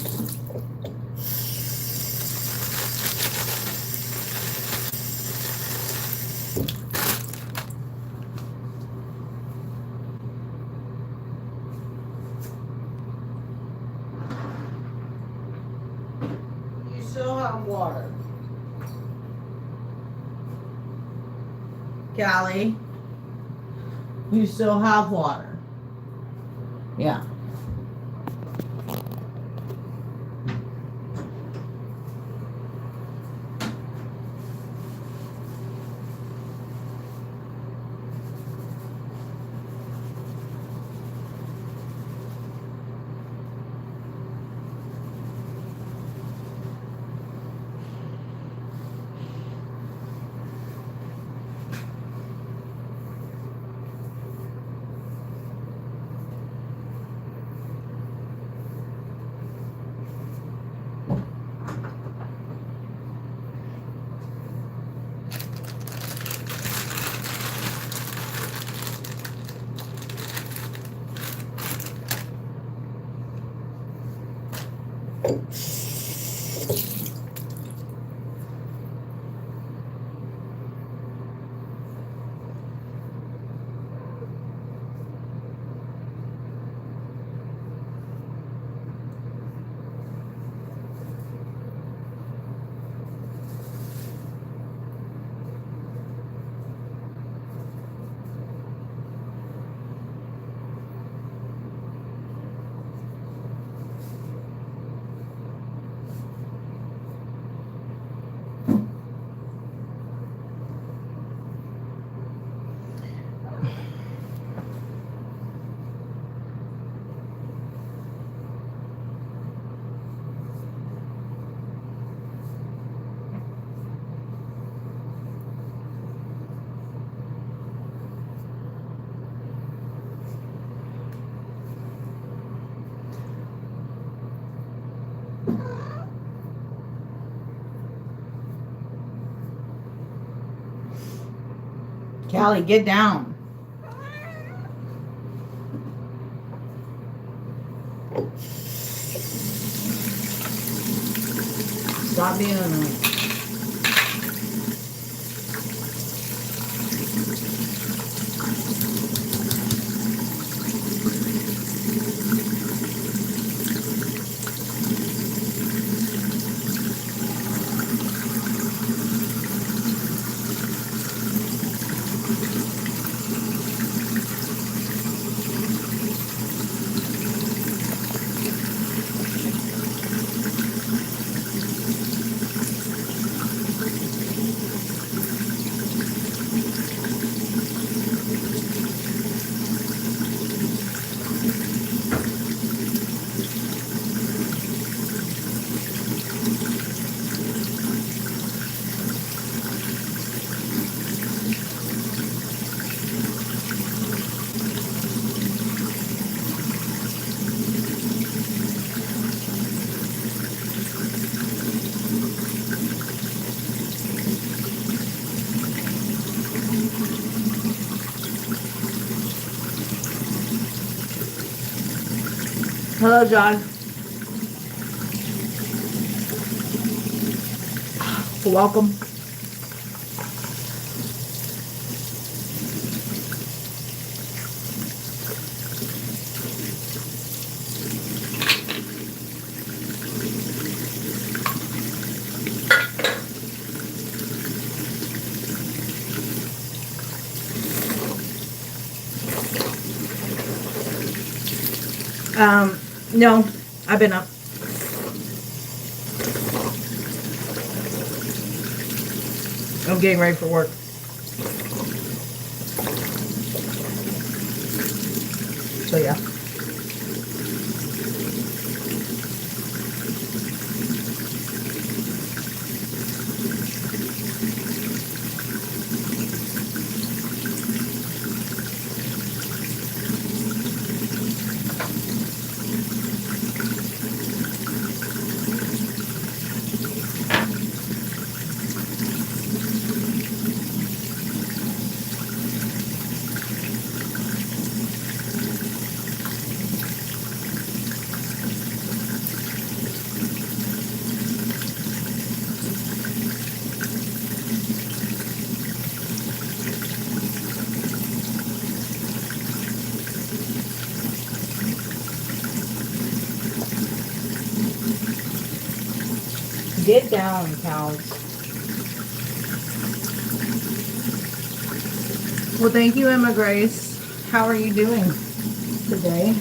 You still have water. Callie, you still have water. Yeah. Callie, get down. Stop being annoying. Hello, John. Welcome. No, I've been up. I'm getting ready for work. So yeah. Get down, cows. Well, thank you, Emma Grace. How are you doing today?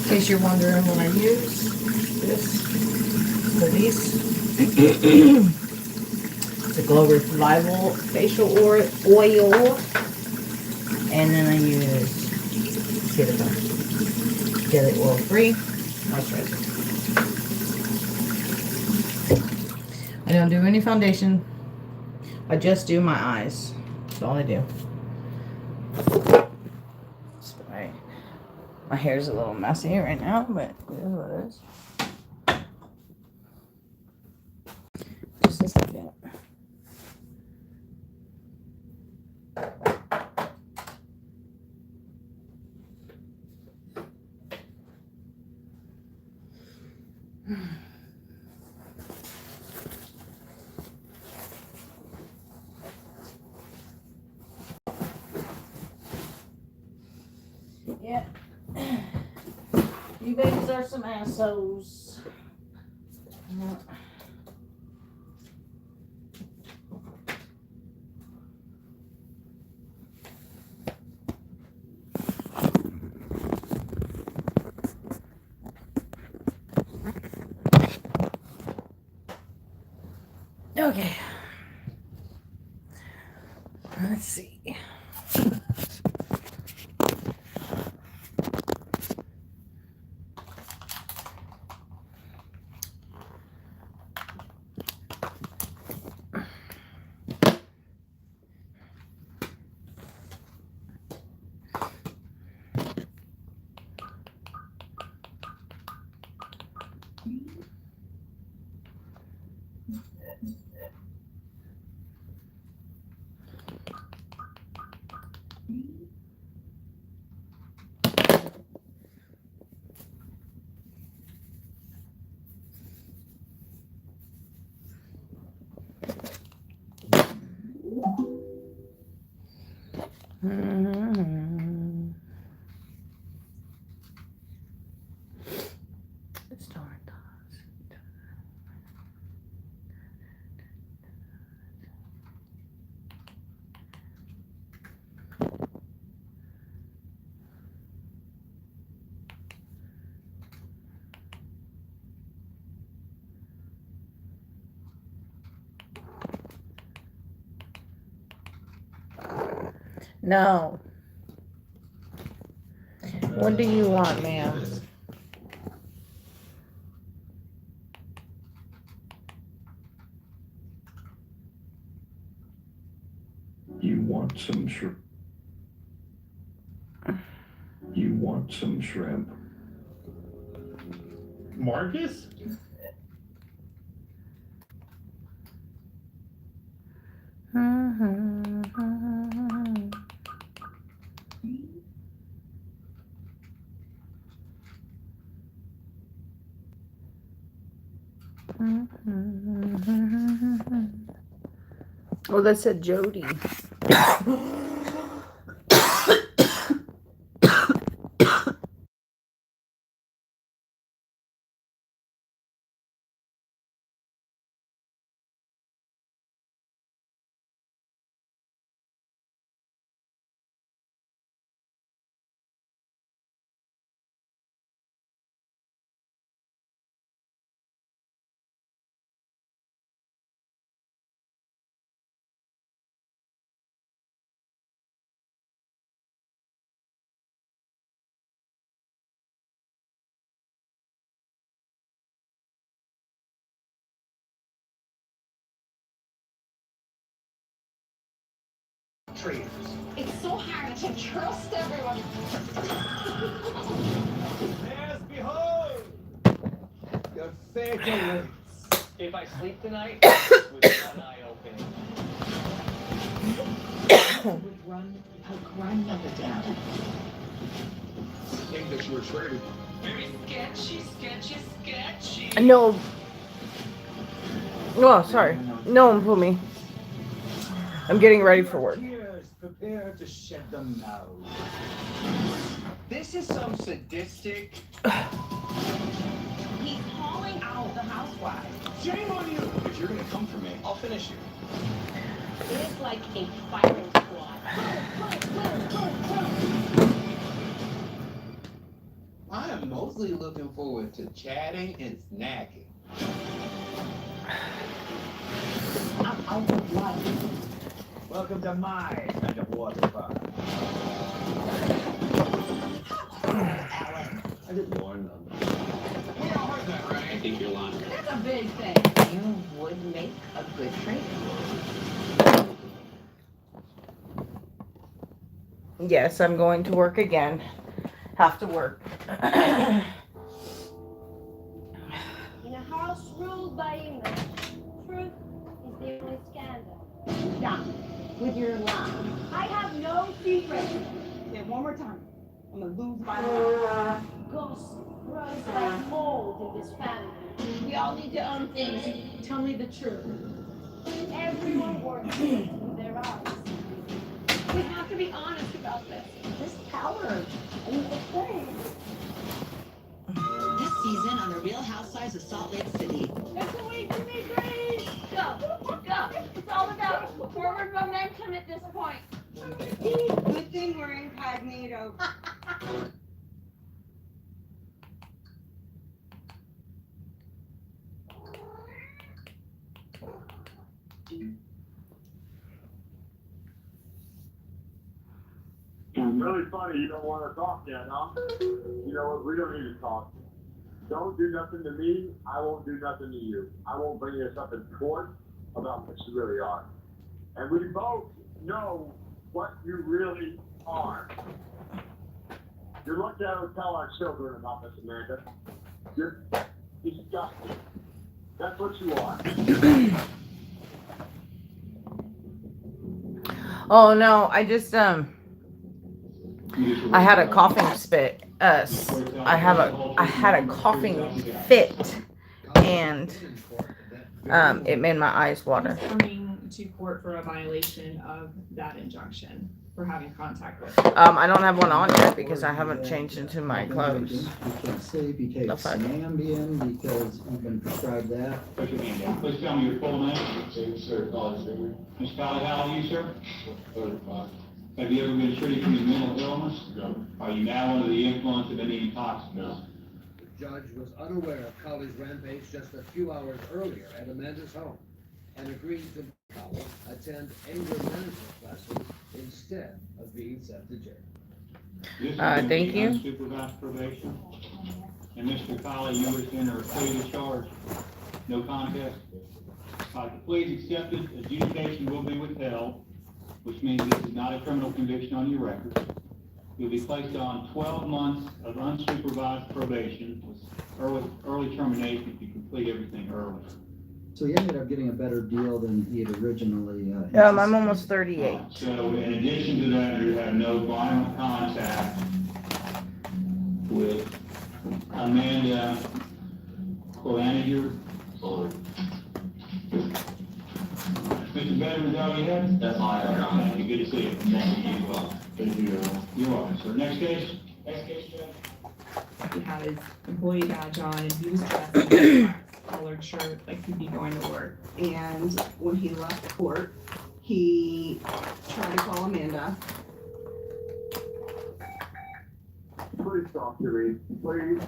In case you're wondering what I use, this for these. It's a Glow Revival facial oil, and then I use Daily Oil Free moisturizer. I don't do any foundation. I just do my eyes. That's all I do. Sorry. My hair's a little messy right now, but it is what it is. Just a second. Yeah. You babies are some assholes. Okay. Let's see. No. What do you want, ma'am? You want some shrimp? You want some shrimp? Marcus? Oh, that said Jody. It's so hard to trust everyone. Yes, behold! Your fate awaits. If I sleep tonight, with one eye open. Would run a grandmother down. English were traded. Very sketchy. No. Oh, sorry. No one put me. I'm getting ready for work. Tears, prepare to shed them now. This is some sadistic. He's calling out the housewives. Shame on you! If you're gonna come for me, I'll finish you. It's like a firing squad. I am mostly looking forward to chatting and snacking. I'm out of life. Welcome to my kind of water park. Alan. I didn't warn them. We all heard that, right? I think you're lying. That's a big thing. You would make a good trader. Yes, I'm going to work again. Have to work. In a house ruled by English, truth is the only scandal. Stop with your lie. I have no secrets. Say it one more time. I'm gonna lose my mind. Gossip grows like mold in this family. We all need to own things. Tell me the truth. Everyone works with their eyes. We have to be honest about this. This power. I mean, it's great. This season on The Real Housewives of Salt Lake City. It's a week to be great. Go. It's all about forward momentum at this point. Good thing we're incognito. Really funny, you don't want to talk yet, huh? You know what, we don't need to talk. Don't do nothing to me, I won't do nothing to you. I won't bring us up in court about what you really are. And we both know what you really are. You're lucky I don't tell our children about this, Amanda. You're disgusting. That's what you are. Oh no, I just I had a coughing fit. I had a coughing fit, and it made my eyes water. Coming to court for a violation of that injunction for having contact with. I don't have one on yet because I haven't changed into my clothes. You can't say because No fuck. Ambien because you've been prescribed that. Put your hand down. Please tell me your full name. James Sir, college degree. Ms. Colley, how old are you, sir? 35. Have you ever been treated for any mental illness? No. Are you now under the influence of any intoxicants? No. The judge was unaware of Colley's rampage just a few hours earlier at Amanda's home and agreed to Colley attend anger management classes instead of being sent to jail. This is Thank going to be you. unsupervised probation. And Mr. Colley, you wish to enter a plea to charge. No contest. If the plea is accepted, adjudication will be withheld, which means this is not a criminal conviction on your record. You'll be placed on 12 months of unsupervised probation with early termination if you complete everything early. So he ended up getting a better deal than he had originally. I'm almost 38. So in addition to that, you have no violent contact with Amanda Claniger. Ms. Mr. Veteran, is that all you had? That's all I have. Thank you, good to see you. Thank you. Thank you. You're welcome, sir. Next case? Next case, Judge. He had his employee badge on and he was dressed in a collared shirt like he'd be going to work. And when he left court, he tried to call Amanda. Please talk to me, please.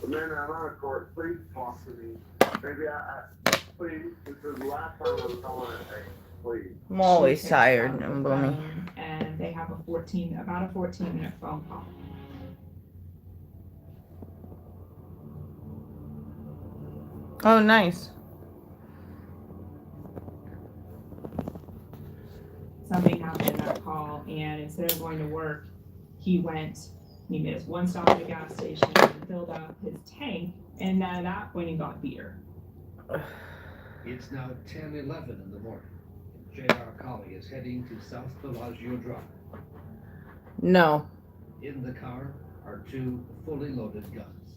Amanda, I'm out of court. Please talk to me. Maybe please, this is the last time I'm calling it. Hey, please. I'm always She picks tired up the and boomy. phone, and they have about a 14-minute phone call. Oh, nice. Something happened in that call, and instead of going to work, he made his one stop at the gas station and filled up his tank, and at that point he got beer. It's now 10:11 in the morning. J.R. Colley is heading to South Bellagio Drive. No. In the car are 2 fully loaded guns.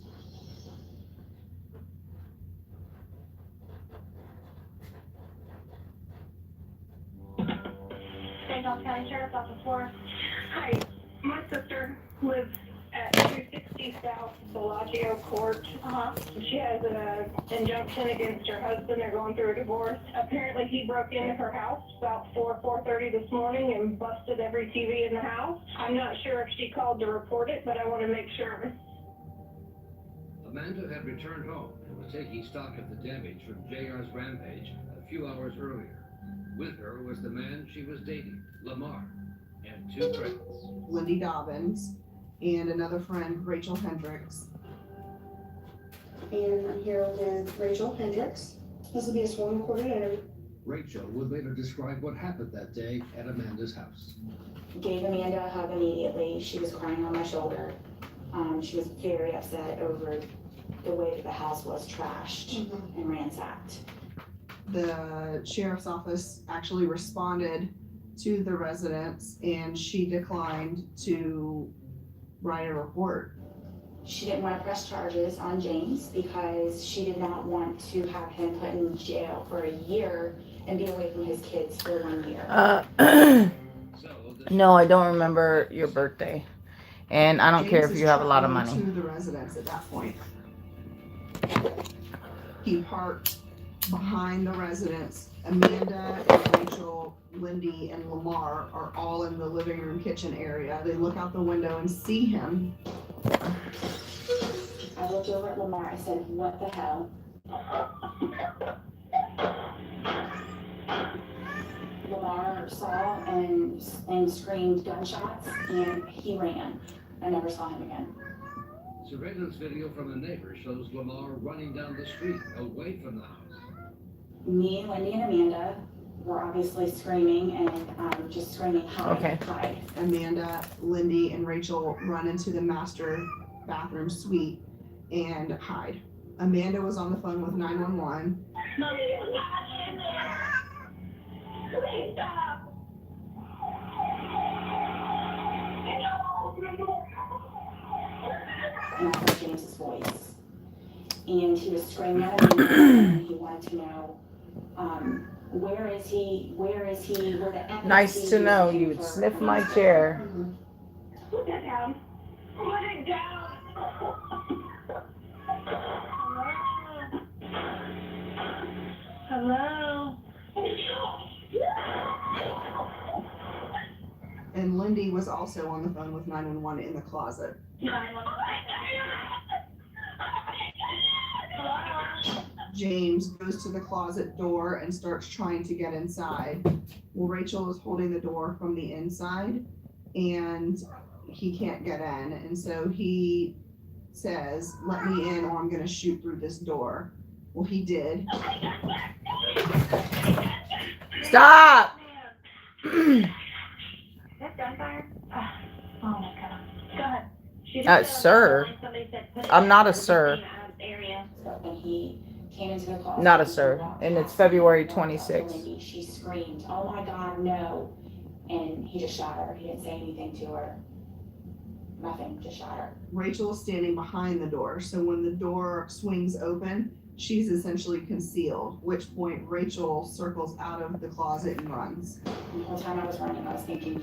St. Johns County Sheriff's Office 4. Hi, my sister lives at 260 South Bellagio Court. She has an injunction against her husband. They're going through a divorce. Apparently he broke into her house about 4:30 this morning and busted every TV in the house. I'm not sure if she called to report it, but I want to make sure. Amanda had returned home and was taking stock of the damage from J.R.'s rampage a few hours earlier. With her was the man she was dating, Lamar, and 2 friends. Lindy Dobbins and another friend, Rachel Hendricks. And I'm here with Rachel Hendricks. This will be a sworn recorded interview. Rachel would later describe what happened that day at Amanda's house. Gave Amanda a hug immediately. She was crying on my shoulder. She was very upset over the way that the house was trashed and ransacked. The sheriff's office actually responded to the residents and she declined to write a report. She didn't want to press charges on James because she did not want to have him put in jail for a year and be away from his kids for 1 year. No, I don't remember your birthday. And I don't care if you have a lot of money. To the residents at that point. He parked behind the residents. Amanda and Rachel, Lindy, and Lamar are all in the living room kitchen area. They look out the window and see him. I looked over at Lamar. I said, "What the hell?" Lamar saw and screamed gunshots, and he ran. I never saw him again. Surveillance video from a neighbor shows Lamar running down the street away from the house. Me, Lindy, and Amanda were obviously screaming and just screaming, "Hide, Okay. hide." Amanda, Lindy, and Rachel run into the master bathroom suite and hide. Amanda was on the phone with 911. Mommy, you're not in there. Please stop. And I heard James's voice. And he was screaming at Amanda and he wanted to know, where is he? Where is he? Where the F Nice is to he? know you would sniff my chair. Put that down. Put it down. Hello? And Lindy was also on the phone with 911 in the closet. James goes to the closet door and starts trying to get inside. Well, Rachel is holding the door from the inside and he can't get in. And so he says, "Let me in or I'm going to shoot through this door." Well, he did. Stop! That's gunfire? Oh my god. Go ahead. Sir. I'm not a sir. And he came into the closet. Not a sir. And it's February 26th. She screamed, "Oh my god, no." And he just shot her. He didn't say anything to her. Nothing, just shot her. Rachel is standing behind the door. So when the door swings open, She's essentially concealed, which point Rachel circles out of the closet and runs. The whole time I was running, I was thinking,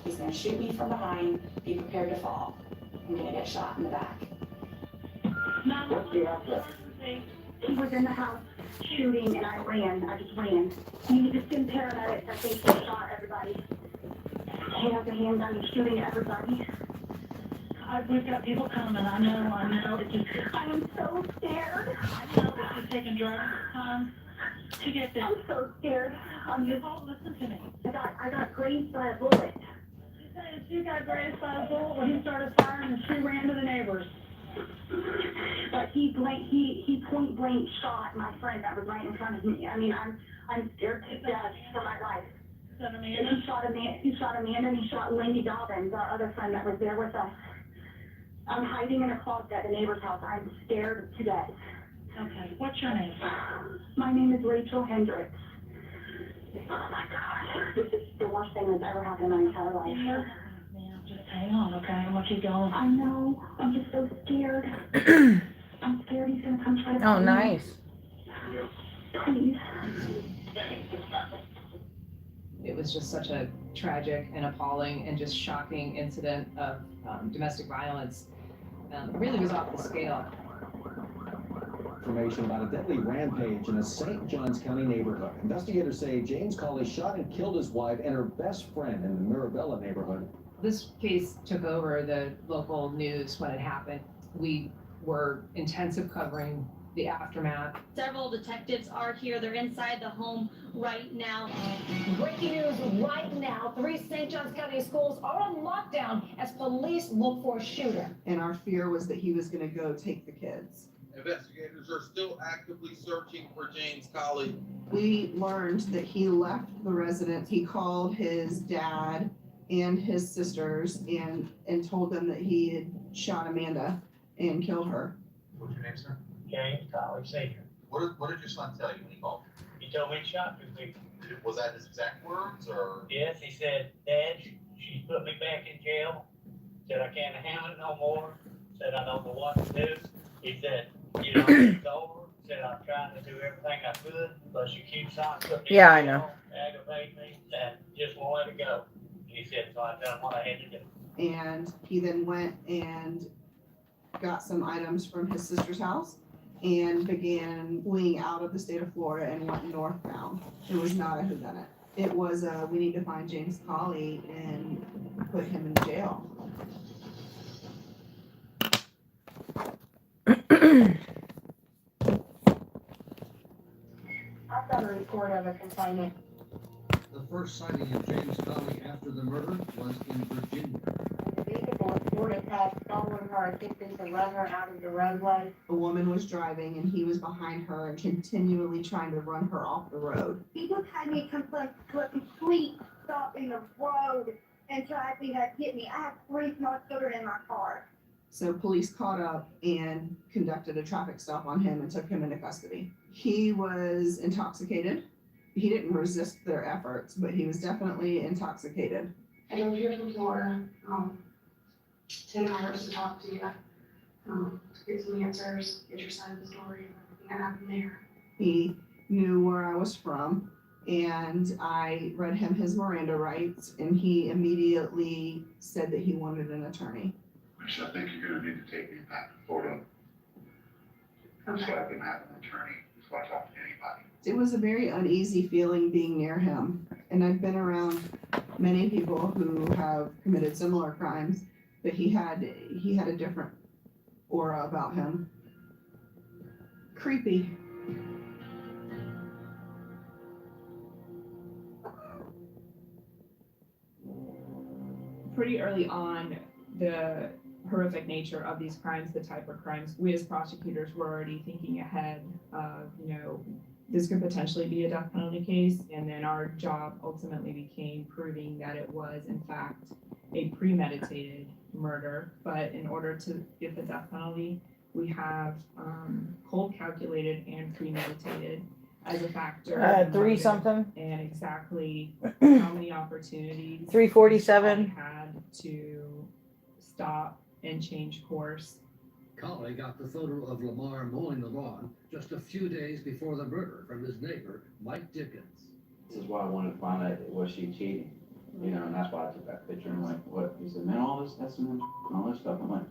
he's gonna shoot me from behind, be prepared to fall. I'm gonna get shot in the back. He was in the house shooting and I ran. I just ran. He just in paramedics. I think he shot everybody. He has a handgun. He's shooting everybody. We've got people coming. I know. It's just, I am so scared. I know that you're taking drugs to get this. I'm so scared. Listen to me. I got grazed by a bullet. She said she got grazed by a bullet when he started firing and she ran to the neighbors. But he point blank shot my friend that was right in front of me. I mean, I'm scared to death for my life. He shot Amanda and he shot Wendy Dobbins, our other friend that was there with us. I'm hiding in a closet at a neighbor's house. I'm scared to death. Okay, what's your name? My name is Rachel Hendricks. Oh my God, this is the worst thing that's ever happened in my entire life. Now, just hang on, okay? I'm gonna keep going. I know. I'm just so scared. I'm scared he's gonna come try to. Oh, nice. Please. It was just such a tragic and appalling and just shocking incident of domestic violence. It really was off the scale. Information about a deadly rampage in a St. Johns County neighborhood. Investigators say James Colley shot and killed his wife and her best friend in the Mirabella neighborhood. This case took over the local news when it happened. We were intensive covering the aftermath. Several detectives are here. They're inside the home right now. Breaking news right now. 3 St. Johns County schools are on lockdown as police look for a shooter. And our fear was that he was going to go take the kids. Investigators are still actively searching for James Colley. We learned that he left the residence. He called his dad and his sisters and told them that he had shot Amanda and killed her. What's your name, sir? James Colley Sr. What did your son tell you when he called? He told me he shot 2 people. Was that his exact words, or? Yes, he said, Dad, she's put me back in jail. Said I can't handle it no more. Said I don't know what to do. He said, you know, it's over. Said I'm trying to do everything I could, but she keeps on putting me Yeah, I in know. jail, aggravate me, and just won't let it go. He said, so I told him what I had to do. And he then went and got some items from his sister's house and began fleeing out of the state of Florida and went northbound. It was not a whodunit. It was a, we need to find James Colley and put him in jail. I've got a report of a complainant. The first sighting of James Colley after the murder was in Virginia. The vehicle Florida had stolen her, attempting to run her out of the roadway. A woman was driving and he was behind her and continually trying to run her off the road. He just had me to a complete stop in the road and tried to hit me. I have 3 small children in my car. So police caught up and conducted a traffic stop on him and took him into custody. He was intoxicated. He didn't resist their efforts, but he was definitely intoxicated. I moved here from Florida, 10 hours to talk to you, to get some answers, get your side of the story, everything that happened there. He knew where I was from, and I read him his Miranda rights, and he immediately said that he wanted an attorney. I think you're gonna need to take me back to Florida. So I can have an attorney before I talk to anybody. It was a very uneasy feeling being near him, and I've been around many people who have committed similar crimes, but he had a different aura about him. Creepy. Pretty early on, the horrific nature of these crimes, the type of crimes, we as prosecutors were already thinking ahead of, this could potentially be a death penalty case. And then our job ultimately became proving that it was, in fact, a premeditated murder. But in order to get the death penalty, we have cold calculated and premeditated as a factor. 3 something. And exactly how many opportunities 347 had to stop and change course Colley got the photo of Lamar mowing the lawn just a few days before the murder from his neighbor, Mike Dickens. This is why I wanted to find out, was she cheating? You know, and that's why I took that picture. I'm like, what? He said, man, all this testimony and all this stuff. I'm like,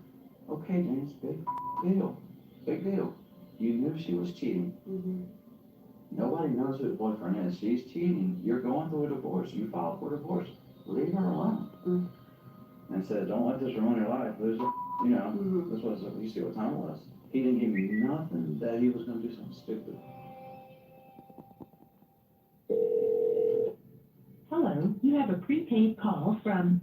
okay, James, big deal. Big deal. You knew she was cheating. Nobody knows who the boyfriend is. She's cheating. You're going through a divorce. You filed for divorce. Leave her alone. And said, don't let this ruin your life. There's a, you know, this was, you see what time it was. He didn't give me nothing that he was going to do something stupid. Hello, you have a prepaid call from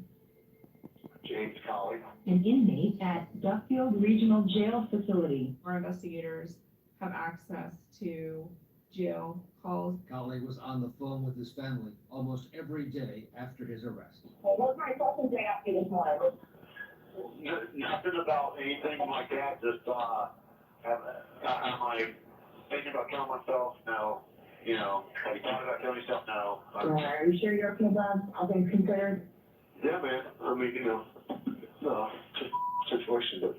James Colley. an inmate at Duffield Regional Jail Facility. Our investigators have access to jail calls. Colley was on the phone with his family almost every day after his arrest. What's my questions they asked you this morning? Nothing about anything like that. Just, am I thinking about killing myself? No. You know, have you thought about killing yourself? No. Are you sure you're okay, Bob? All things considered? Yeah, man. I mean, you know, no, just situation, but.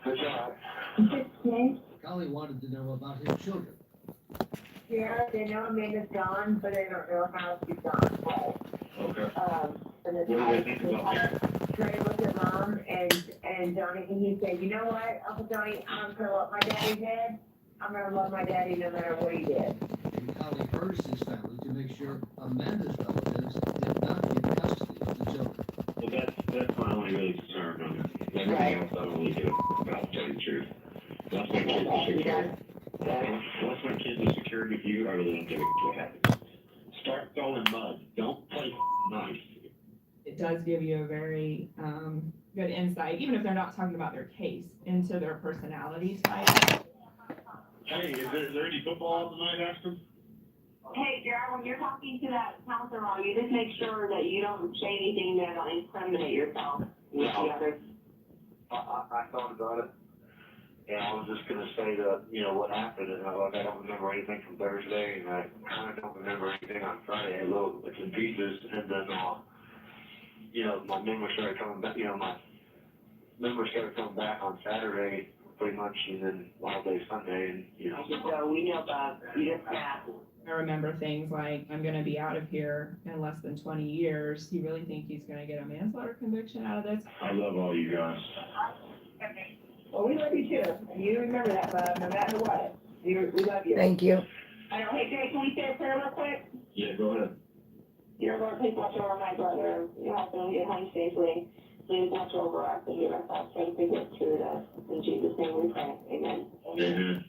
Good job. Colley wanted to know about his children. Yeah, they know Amanda's gone, but they don't know how she's gone. Okay. And What do they think about that? Trey looked at Mom and Johnny, and he said, you know what, Uncle Johnny, I'm gonna what my daddy did. I'm gonna love my daddy no matter what he did. And Colley urged his family to make sure Amanda's relatives did not get custody of the children. Well, that's my only really concern on it. Everything else I don't really give a about, to tell you the truth. Once my kids are secure, once my kids are secured with you, I really don't give a what happens. Start throwing mud. Don't play nice. It does give you a very good insight, even if they're not talking about their case, into their personality type. Hey, is there any football tonight, Aston? Hey, Jared, when you're talking to that counselor, you just make sure that you don't say anything that'll incriminate yourself with the others. I thought about it, and I was just gonna say that, you know, what happened, and I don't remember anything from Thursday, and I kind of don't remember anything on Friday, a little bits and pieces, and then, you know, my memory started coming back, on Saturday, pretty much, and then Wild Day Sunday, and, you know. So we know about, you just snap. I remember things like, I'm gonna be out of here in less than 20 years. You really think he's gonna get a manslaughter conviction out of this? I love all you guys. Well, we love you too. You remember that, Bob, no matter what. We love you. Thank you. I know, hey, Jay, can we say a prayer real quick? Yeah, go ahead. Dear Lord, please watch over my brother. You help him get home safely. Please watch over us and give us all strength to get through this. In Jesus' name we pray. Amen. Amen.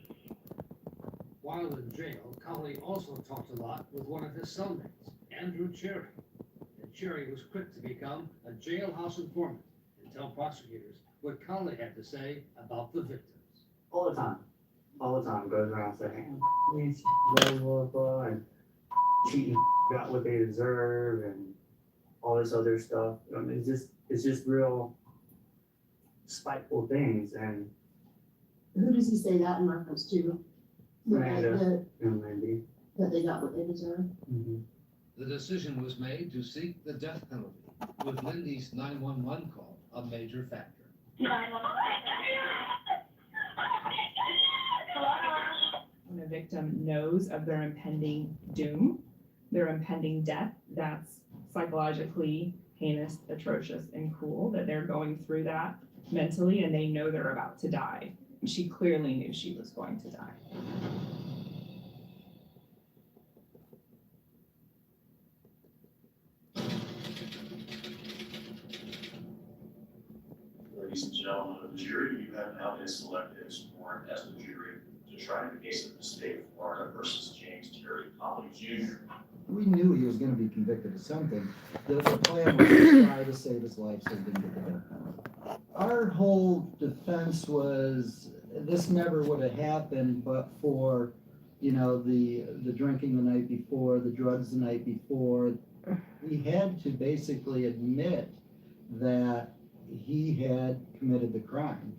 While in jail, Colley also talked a lot with one of his cellmates, Andrew Cherry. And Cherry was quick to become a jailhouse informant and tell prosecutors what Colley had to say about the victims. All the time goes around saying, these blah, blah, blah, and cheating got what they deserve, and all this other stuff. I mean, it's just real spiteful things, and Who does he say that in reference to? Amanda and Lindy. That they got what they deserve? The decision was made to seek the death penalty, with Lindy's 911 call a major factor. When a victim knows of their impending doom, their impending death, that's psychologically heinous, atrocious, and cruel, that they're going through that mentally and they know they're about to die. She clearly knew she was going to die. Ladies and gentlemen of the jury, you have now been selected as sworn as the jury to try the case of the state of Florida versus James Terry Colley Jr. We knew he was gonna be convicted of something. The plan was to try to save his life so he didn't get the death penalty. Our whole defense was, this never would have happened but for, you know, the drinking the night before, the drugs the night before. We had to basically admit that he had committed the crime.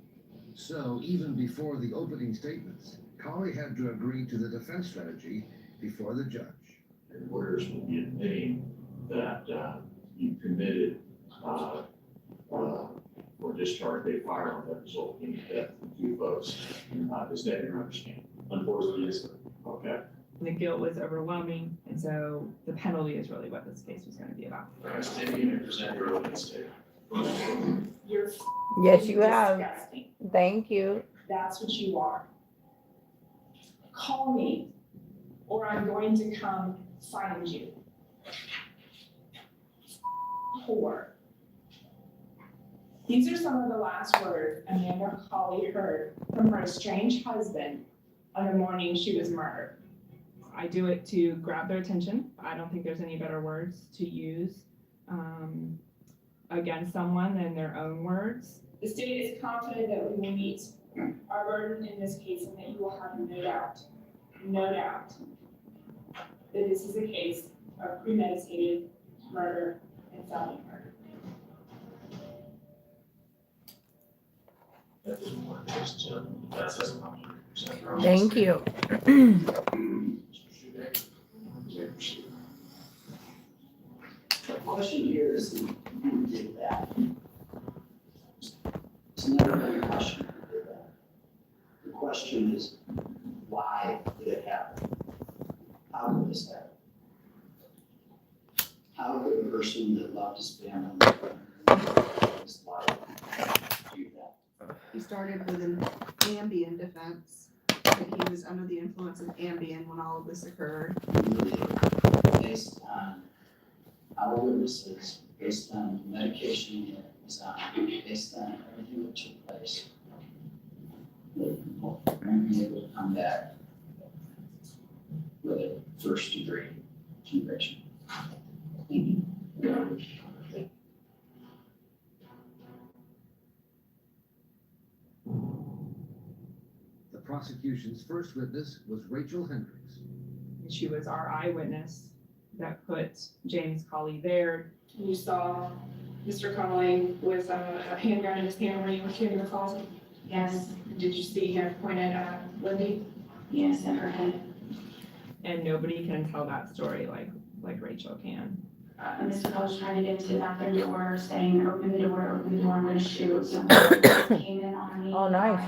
So even before the opening statements, Colley had to agree to the defense strategy before the judge. And lawyers will be admitting that you committed or discharge a firearm that resulted in the death of two folks. Is that your understanding? Unfortunately, yes, sir. Okay. The guilt was overwhelming, and so the penalty is really what this case was going to be about. Standing and present your evidence today. You're Yes, you have. disgusting. Thank you. That's what you are. Call me, or I'm going to come find you. Whore. These are some of the last words Amanda Colley heard from her estranged husband on the morning she was murdered. I do it to grab their attention. I don't think there's any better words to use against someone than their own words. The state is confident that we will meet our burden in this case and that you will have no doubt, that this is a case of premeditated murder and felony murder. Thank you. The question here is who did that? It's never been a question who did that. The question is, why did it happen? How did this happen? How could a person that loved his family his life do that? He started with an Ambien defense, that he was under the influence of Ambien when all of this occurred. Based on our witnesses, based on medication he was on, based on everything that took place, we're able to come back with a first-degree conviction. The prosecution's first witness was Rachel Hendricks. She was our eyewitness that put James Colley there. You saw Mr. Colley with a handgun in his hand when he was in the closet? Yes, Did you see him point at Lindy? yes, at her head. And nobody can tell that story like Rachel can. Mr. Colley was trying to get to the bathroom door, saying, open the door, I'm gonna shoot. So he came in on me. Oh, nice.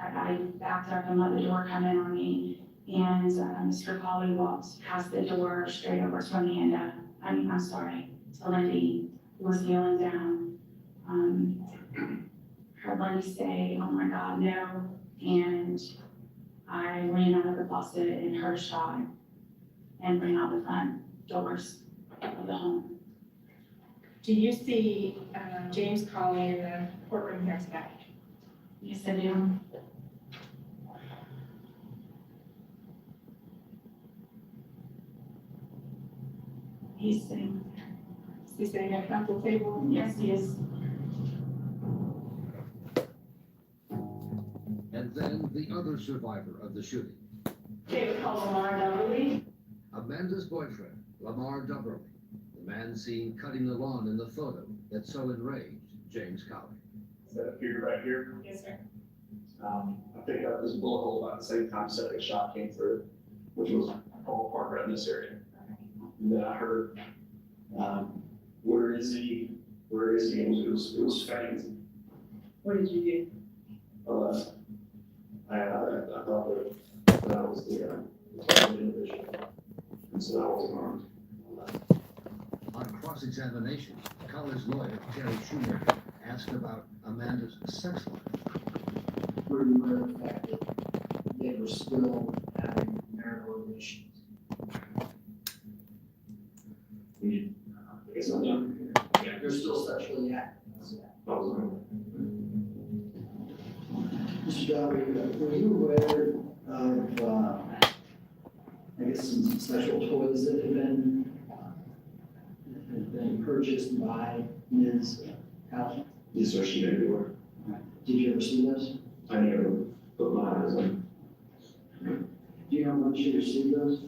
I backed up and let the door come in on me. And Mr. Colley walked past the door straight over to Amanda. To Lindy, who was kneeling down. Heard Lindy say, oh my God, no. And I ran out of the closet and heard a shot and ran out the front doors of the home. Do you see James Colley in the courtroom here today? Yes, I do. He's sitting there. Is he sitting at council table? Yes, he is. And then the other survivor of the shooting, David called Lamar Dudley. Amanda's boyfriend, Lamar Dubberly, the man seen cutting the lawn in the photo that so enraged James Colley. Is that a figure right here? Yes, sir. I picked up this bullet hole about the same time septic shot came through, which was all park right in this area. And then I heard, where is he? Where is he? It was faint. What did you do? I thought that I was the individual. And so I was armed. On cross-examination, Colley's lawyer, Terry Shoemaker, asked about Amanda's sex life. Were you aware of the fact that they were still having marital relations? I guess I'm done. Yeah. They're still sexually active. I was armed. Mr. Dowry, were you aware of, I guess, some sexual toys that had been purchased by Ms. Colley? Yes, sir, she did work. Did you ever see those? I never put my eyes on. Do you know when she received those?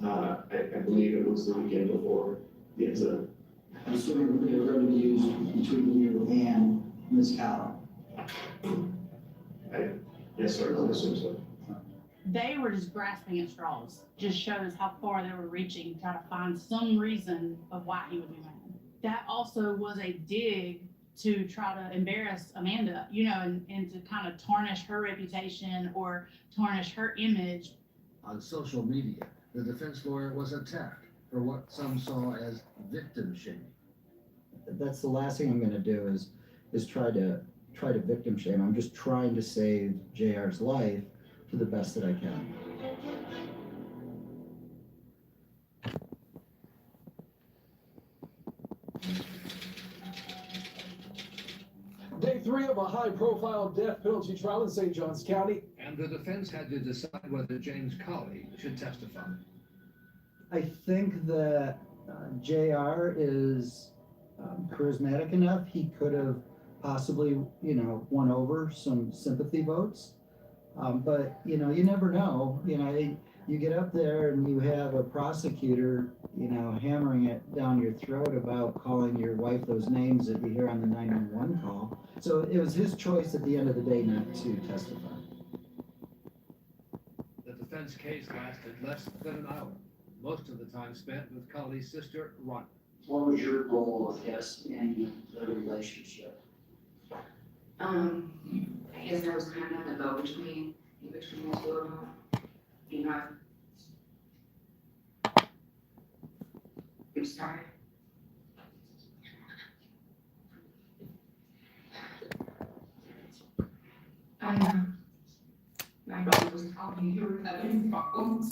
I believe it was the weekend before the incident. I'm assuming that they were going to be used between you and Ms. Colley. Yes, sir, I assume so. They were just grasping at straws, just showed us how far they were reaching, trying to find some reason of why he would be mad. That also was a dig to try to embarrass Amanda, you know, and to kind of tarnish her reputation or tarnish her image. On social media, the defense lawyer was attacked for what some saw as victim shaming. That's the last thing I'm gonna do is try to victim shame. I'm just trying to save JR's life to the best that I can. Day 3 of a high-profile death penalty trial in St. Johns County. And the defense had to decide whether James Colley should testify. I think that JR is charismatic enough. He could have possibly, you know, won over some sympathy votes. But, you know, you never know. You know, you get up there and you have a prosecutor, you know, hammering it down your throat about calling your wife those names that you hear on the 911 call. So it was his choice at the end of the day not to testify. The defense case lasted less than an hour, most of the time spent with Colley's sister, Ron. What was your goal with this in the relationship? I guess I was kind of the go-between the two of them. You know, I'm sorry. My brother was talking, you were having problems.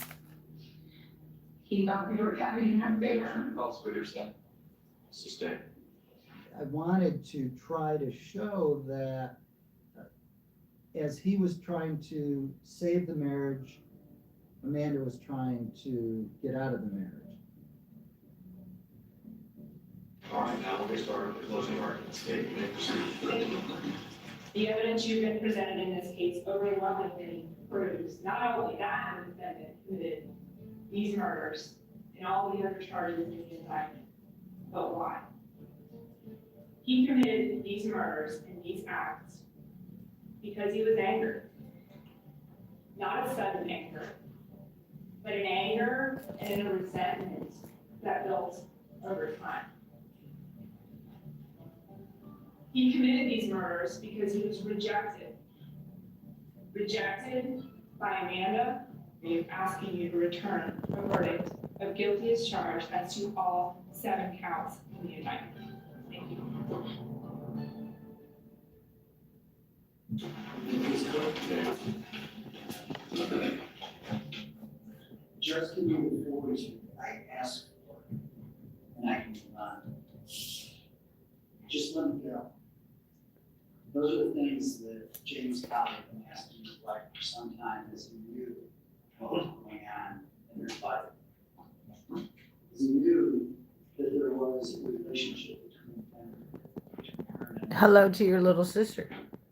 He thought we were having an affair. Also, what you're saying. Sustain. I wanted to try to show that as he was trying to save the marriage, Amanda was trying to get out of the marriage. All right, now we start the closing arguments. Okay, you may proceed. The evidence you've been presented in this case overwhelmingly proves not only that the defendant committed these murders and all the other charges in the indictment, but why? He committed these murders and these acts because he was angry. Not a sudden anger, but an anger and a resentment that built over time. He committed these murders because he was rejected. Rejected by Amanda, asking you to return a verdict of guilty as charged as to all 7 counts in the indictment. Thank you. Just to move forward, I asked for, and I can move on. Just let me go. Those are the things that James Colley had been asking his wife for some time as he knew what was going on in their life. He knew that there was a relationship between her and Hello to your little sister.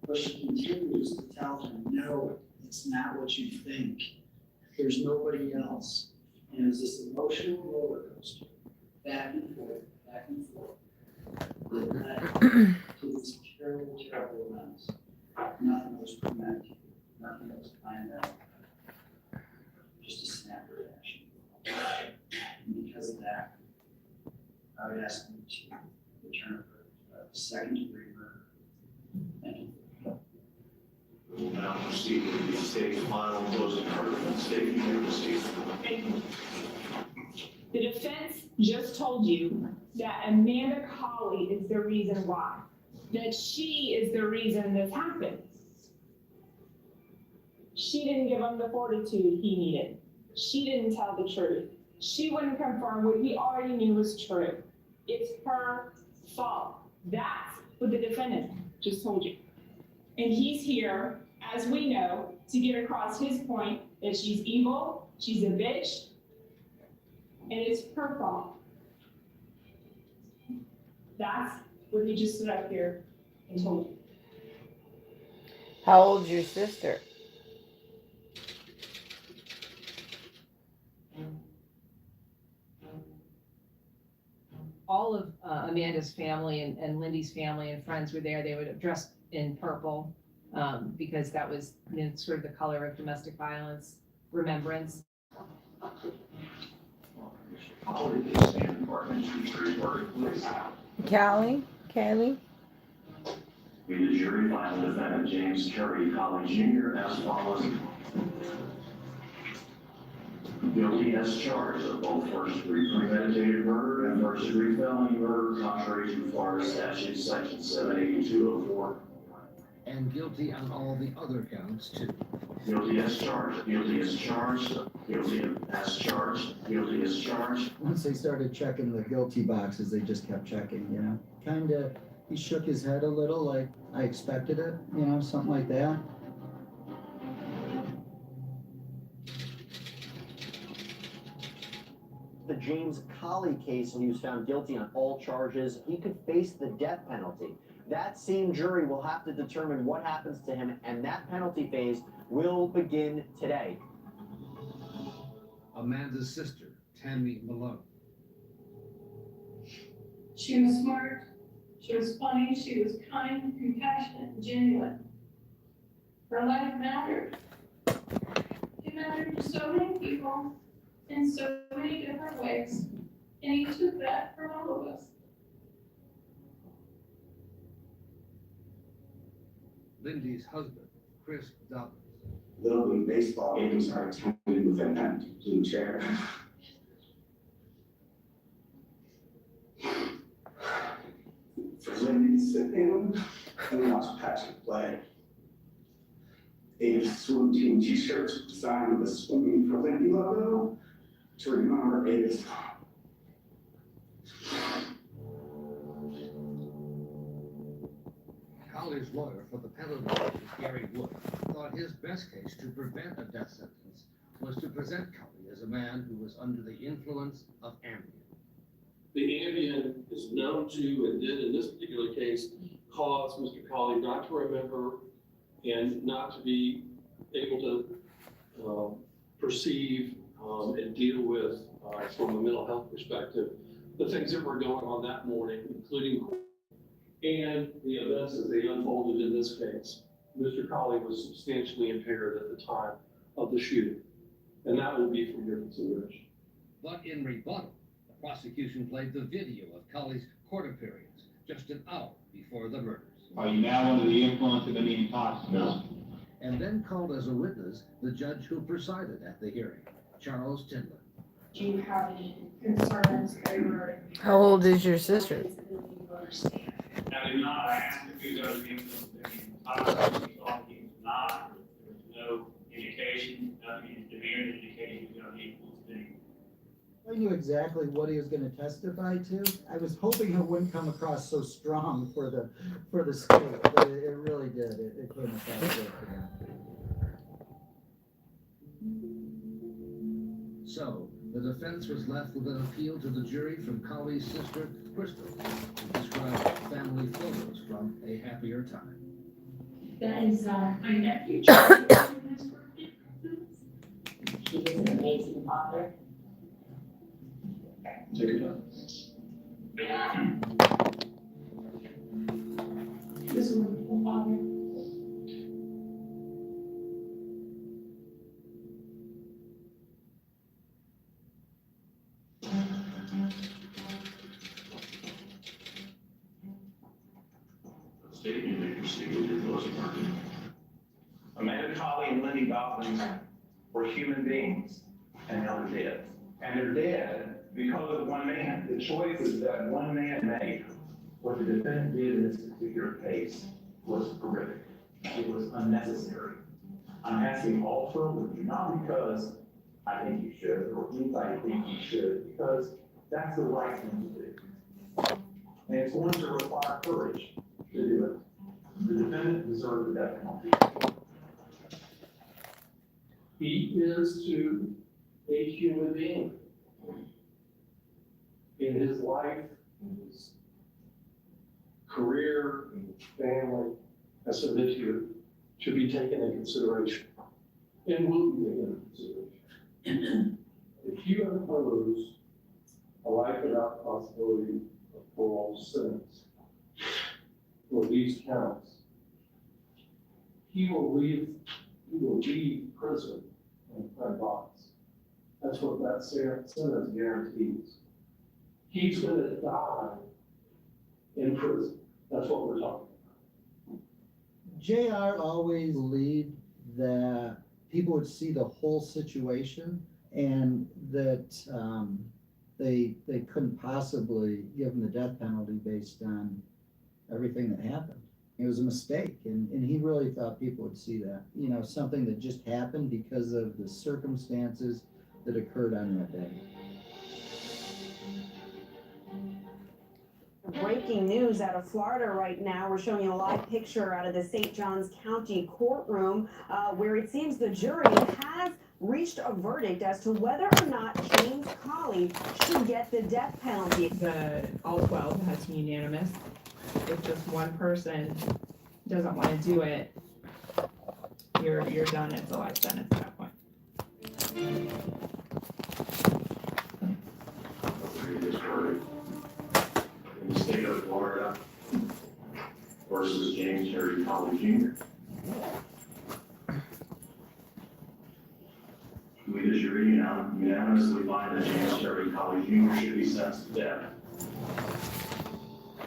but she continues to tell him, no, it's not what you think. There's nobody else. And it's this emotional roller coaster, back and forth, back and forth. That led to this terrible, terrible events. Nothing was premeditated, nothing was planned out. Just a snap reaction. And because of that, I would ask them to return for a second-degree murder. Thank you. We'll now proceed with the state's final closing argument. State, you may proceed. The defense just told you that Amanda Colley is the reason why, that she is the reason this happened. She didn't give him the fortitude he needed. She didn't tell the truth. She wouldn't confirm what he already knew was true. It's her fault. That's what the defendant just told you. And he's here, as we know, to get across his point that she's evil, she's a bitch, and it's her fault. That's what he just stood up here and told you. How old's your sister? All of Amanda's family and Lindy's family and friends were there. They would have dressed in purple because that was, you know, sort of the color of domestic violence remembrance. Callie? The jury finds defendant James Terry Collins Jr. as follows. Guilty as charged of both first-degree premeditated murder and first-degree felony murder contrary to Florida statute section 78204. And guilty on all the other counts too. Guilty as charged, guilty as charged, guilty as charged, guilty as charged. Once they started checking the guilty boxes, they just kept checking, you know? Kinda, he shook his head a little like I expected it, you know, something like that. The James Colley case, when he was found guilty on all charges, he could face the death penalty. That same jury will have to determine what happens to him, and that penalty phase will begin today. Amanda's sister, Tammy Malone. She was smart, she was funny, she was kind, compassionate, and genuine. Her life mattered. It mattered to so many people in so many different ways, and he took that from all of us. Lindy's husband, Chris Dobbins. Little League baseball games are attended with an empty blue chair. For Lindy to sit in and watch Patrick play. Ava's swim team t-shirts were designed with a Swimming for Lindy logo to remember Ava's mom. Colley's lawyer for the penalty, Gary Wood, thought his best case to prevent a death sentence was to present Colley as a man who was under the influence of Ambien. The Ambien is known to, and did in this particular case, cause Mr. Colley not to remember and not to be able to perceive and deal with, from a mental health perspective, the things that were going on that morning, including and the events as they unfolded in this case. Mr. Colley was substantially impaired at the time of the shooting, and that will be for your consideration. But in rebuttal, the prosecution played the video of Colley's court appearance just an hour before the murders. Are you now under the influence of any intoxicants? No. And then called as a witness the judge who presided at the hearing, Charles Tindler. Do you have any concerns over? How old is your sister? I did not ask if he does anything. Obviously, he thought he was not. There was no indication, nothing in his demeanor indicating he was going to equal thing. I knew exactly what he was going to testify to. I was hoping it wouldn't come across so strong for the state, but it really did. It came across good for him. So, the defense was left with an appeal to the jury from Colley's sister, Crystal, who described family photos from a happier time. That is my nephew. He was an amazing father. Take it up. He was a wonderful father. State, you may proceed with your closing argument. Amanda Colley and Lindy Dobbins were human beings, and now they're dead. And they're dead because of one man. The choices that one man made. What the defendant did in this particular case was horrific. It was unnecessary. I'm asking all 12 of you, not because I think you should, or anybody thinks you should, because that's the right thing to do. And it's going to require courage to do it. The defendant deserved the death penalty. He is to a human being. In his life, in his career, in his family, I submit to you, should be taken into consideration. And will be taken into consideration. If you impose a life without possibility of parole sentence for these counts, he will leave prison in a box. That's what that sentence guarantees. He's gonna die in prison. That's what we're talking about. JR always believed that people would see the whole situation and that they couldn't possibly give him the death penalty based on everything that happened. It was a mistake, and he really thought people would see that. You know, something that just happened because of the circumstances that occurred on that day. Breaking news out of Florida right now. We're showing you a live picture out of the St. Johns County courtroom where it seems the jury has reached a verdict as to whether or not James Colley should get the death penalty. All 12 has to be unanimous. If just one person doesn't want to do it, you're done. It's a life sentence at that point. Previous verdict in the state of Florida versus James Terry Colley Jr. We, the jury, unanimously find that James Terry Colley Jr. should be sentenced to death.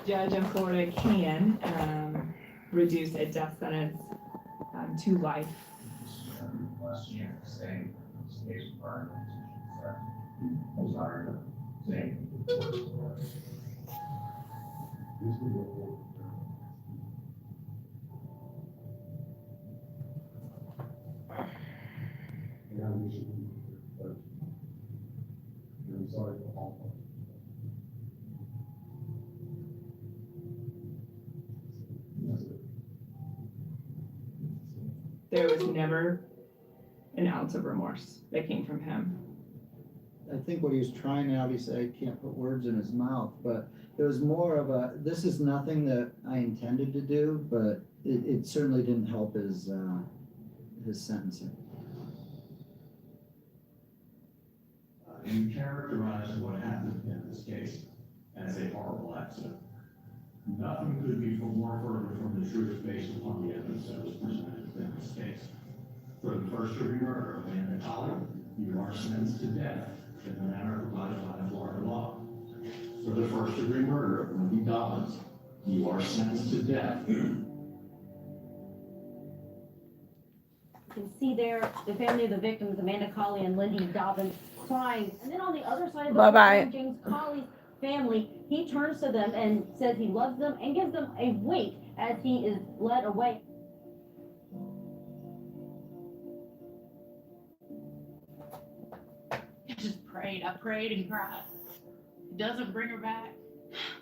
Judge in Florida can reduce a death sentence to life. Last year, same case prior to sorry, same. I'm sorry for all. There was never an ounce of remorse that came from him. I think what he was trying to, obviously, I can't put words in his mouth, but it was more of a, this is nothing that I intended to do, but it certainly didn't help his sentencing. You characterize what happened in this case as a horrible accident. Nothing could be more further from the truth based upon the evidence that was presented in this case. For the first-degree murder of Amanda Colley, you are sentenced to death in the manner provided by Florida law. For the first-degree murder of Lindy Dobbins, you are sentenced to death. You can see there the family of the victims, Amanda Colley and Lindy Dobbins, crying. And then on the other side of the Bye-bye. James Colley's family, he turns to them and says he loves them and gives them a wink as he is led away. I just prayed. I prayed and cried. It doesn't bring her back,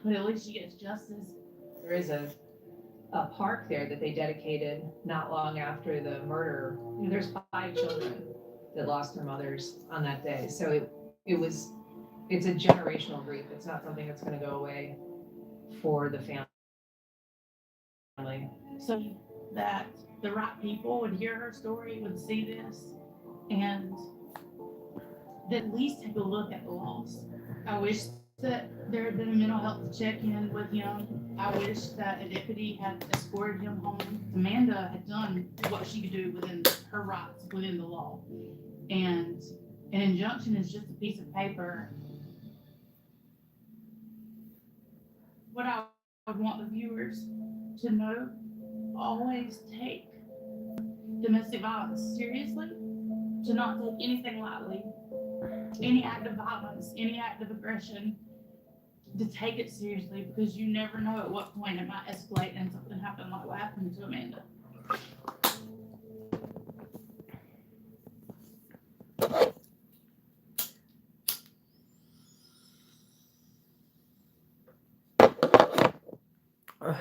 but at least she gets justice. There is a park there that they dedicated not long after the murder. You know, there's 5 children that lost their mothers on that day. So it's a generational grief. It's not something that's going to go away for the family. So that the right people would hear her story, would see this, and at least take a look at the loss. I wish that there had been a mental health check-in with him. I wish that a deputy had escorted him home. Amanda had done what she could do within her rights, within the law. And an injunction is just a piece of paper. What I would want the viewers to know, always take domestic violence seriously, to not take anything lightly. Any act of violence, any act of aggression, to take it seriously, because you never know at what point it might escalate and something happen like what happened to Amanda. Ugh.